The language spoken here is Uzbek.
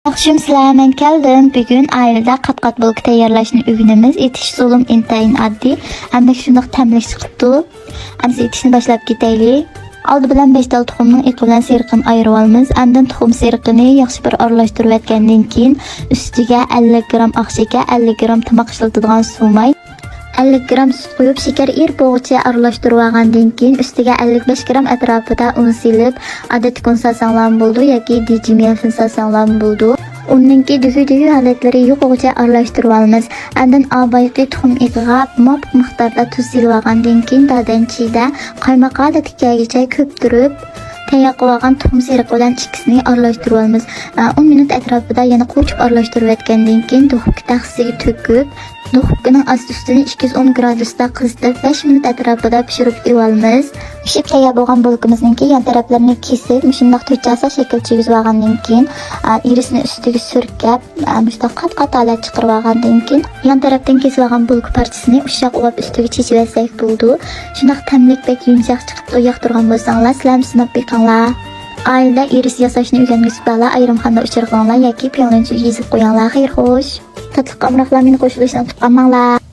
Yaxshim sizlar, men keldim. Bugun oilada qat-qat bo'lib tayyorlashni o'rganamiz. Etish zulm intayin oddiy, hamda shundoq ta'mli chiqibdi. Endi etishni boshlab ketaylik. Oldi bilan 5 dal tuxumning eti bilan seriqini ayirib olamiz. Andan tuxum seriqini yaxshi bir aralashtirib etgandan keyin ustiga 50 gram oq shakar, 50 gram tomoq ishlatadigan suv may, 50 gram sut qo'yib shakar erib bo'g'icha aralashtirib olgandan keyin ustiga 55 gram atrofida un silib, odat kun sasanglan bo'ldi yoki dijimel sasanglan bo'ldi. Uningki düzü halatlari yo'qoqcha aralashtirib olamiz. Andan avvalgi tuxum etiga mo'p miqdorda tuz silib olgandan keyin dadanchida qaymoqqa tikkagicha ko'ptirib tayyor qilgan tuxum seriq bilan ikkisini aralashtirib olamiz. 10 minut atrofida yana qo'shib aralashtirib etgandan keyin duxovka taxtasiga to'kib, duxovkaning asti-ustini 210 gradusda qizitib 5 minut atrofida pishirib olamiz. Pishib tayyor bo'lgan bulkimizning yon taraflarini kesib, shundoq to'chasa shakl chigizib olgandan keyin irisni ustiga surkab, shundoq qat-qat holat chiqarib olgandan keyin yon tarafdan kesib olgan bulk parchasini ushoq o'rab ustiga chechib olsak bo'ldi. Shundoq tamlik bek yumshoq chiqib yoqtirgan bo'lsanglar, sizlar sinab beqinglar. Oilada iris yasashni o'rgangan bala ayrimxonada uchirganlar yoki piyonchi yezib qo'yinglar. Xayr xo'sh. Tatlı qamroqlar meni qo'shilishni unutmanglar.